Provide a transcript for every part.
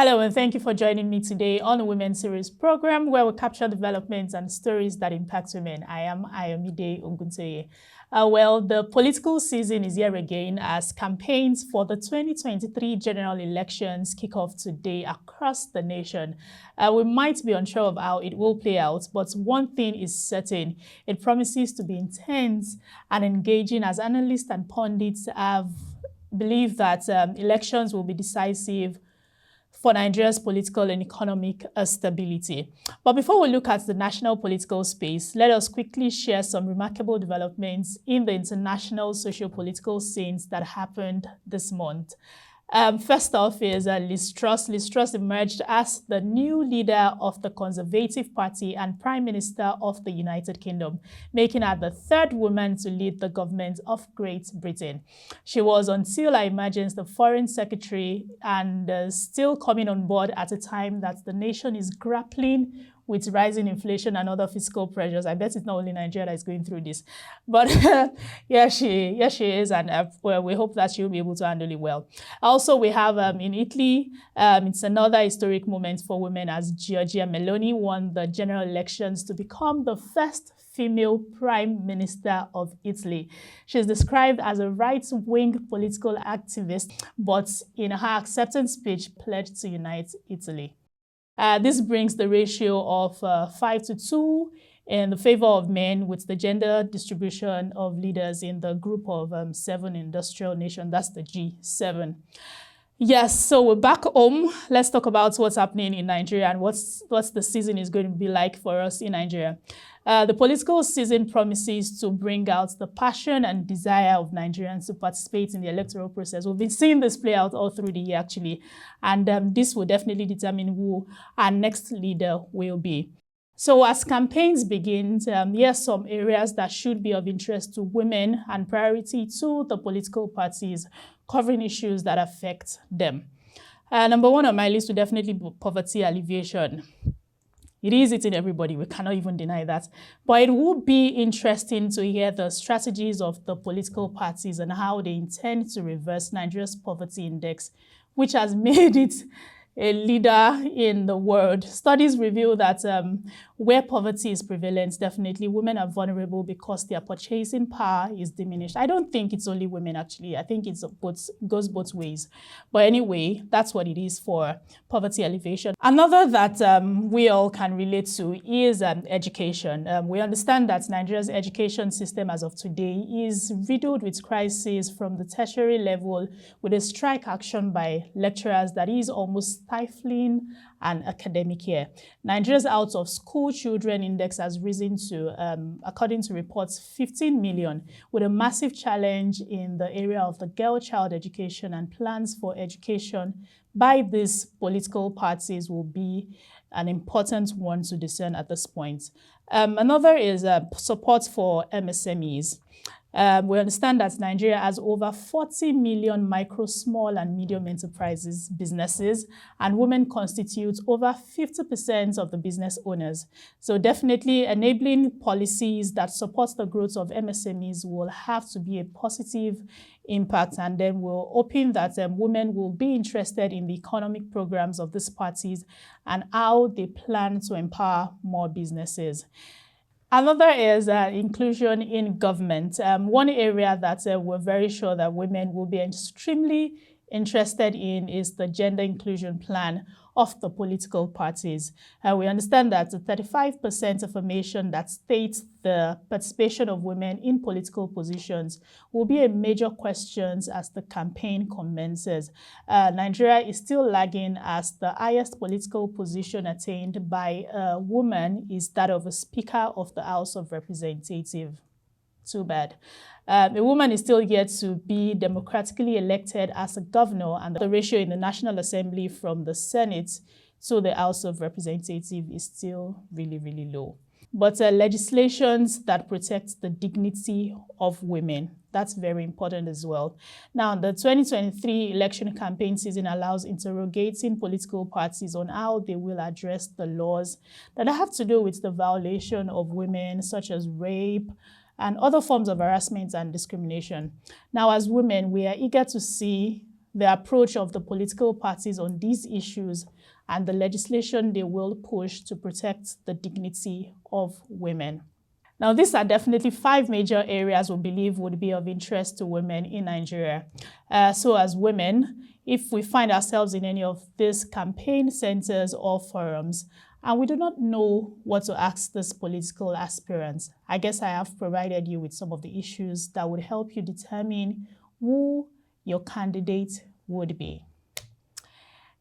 Hello, and thank you for joining me today on the Women Series program, where we capture developments and stories that impact women. I am Ayomide Oguntoye. Well, the political season is here again as campaigns for the 2023 general elections kick off today across the nation. We might be unsure of how it will play out, but one thing is certain. It promises to be intense and engaging, as analysts and pundits have believed that elections will be decisive for Nigeria's political and economic stability. But before we look at the national political space, let us quickly share some remarkable developments in the international socio-political scenes that happened this month. First off is Liz Truss. Liz Truss emerged as the new leader of the Conservative Party and Prime Minister of the United Kingdom, making her the third woman to lead the government of Great Britain. She was, until her emergence, the Foreign Secretary and still coming on board at a time that the nation is grappling with rising inflation and other fiscal pressures. I bet it's not only Nigeria that is going through this. But yeah, she is, and well, we hope that she'll be able to handle it well. Also, we have in Italy, it's another historic moment for women as Giorgia Meloni won the general elections to become the first female Prime Minister of Italy. She's described as a right-wing political activist, but in her acceptance speech pledged to unite Italy. This brings the ratio of 5-2 in the favor of men, with the gender distribution of leaders in the group of 7 industrial nations. That's the G7. Yes, so we're back home. Let's talk about what's happening in Nigeria and what's the season is going to be like for us in Nigeria. The political season promises to bring out the passion and desire of Nigerians to participate in the electoral process. We've been seeing this play out all through the year, actually, and this will definitely determine who our next leader will be. So as campaigns begin, here are some areas that should be of interest to women and priority to the political parties, covering issues that affect them. Number one on my list would definitely be poverty alleviation. It is eating everybody, we cannot even deny that. But it would be interesting to hear the strategies of the political parties and how they intend to reverse Nigeria's poverty index, which has made it a leader in the world. Studies reveal that where poverty is prevalent, definitely women are vulnerable because their purchasing power is diminished. I don't think it's only women, actually. I think it goes both ways. But anyway, that's what it is for poverty alleviation. Another that we all can relate to is education. We understand that Nigeria's education system as of today is riddled with crises from the tertiary level, with a strike action by lecturers that is almost stifling an academic year. Nigeria's out-of-school children index has risen to, according to reports, 15 million, with a massive challenge in the area of the girl-child education, and plans for education by these political parties will be an important one to discern at this point. Another is support for MSMEs. We understand that Nigeria has over 40 million micro, small, and medium enterprises, businesses, and women constitute over 50% of the business owners. So definitely enabling policies that support the growth of MSMEs will have to be a positive impact, and then we're hoping that women will be interested in the economic programs of these parties and how they plan to empower more businesses. Another is inclusion in government. One area that we're very sure that women will be extremely interested in is the gender inclusion plan of the political parties. We understand that the 35% affirmation that states the participation of women in political positions will be a major question as the campaign commences. Nigeria is still lagging, as the highest political position attained by a woman is that of a Speaker of the House of Representatives. Too bad. A woman is still yet to be democratically elected as a governor, and the ratio in the National Assembly from the Senate to the House of Representatives is still really, really low. But legislations that protect the dignity of women, that's very important as well. Now, the 2023 election campaign season allows interrogating political parties on how they will address the laws that have to do with the violation of women, such as rape, and other forms of harassment and discrimination. Now, as women, we are eager to see the approach of the political parties on these issues, and the legislation they will push to protect the dignity of women. Now, these are definitely 5 major areas we believe would be of interest to women in Nigeria. So as women, if we find ourselves in any of these campaign centers or forums, and we do not know what to ask these political aspirants, I guess I have provided you with some of the issues that would help you determine who your candidate would be.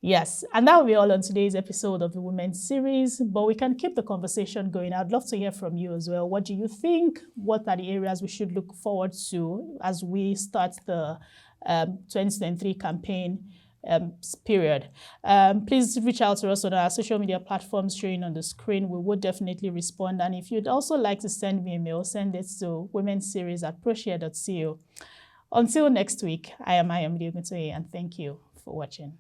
Yes, and that will be all on today's episode of the Women's Series, but we can keep the conversation going. I'd love to hear from you as well. What do you think? What are the areas we should look forward to as we start the 2023 campaign period? Please reach out to us on our social media platforms showing on the screen. We would definitely respond. And if you'd also like to send me a mail, send it to womenseries@proshare.co. Until next week, I am Ayomide Oguntoye, and thank you for watching.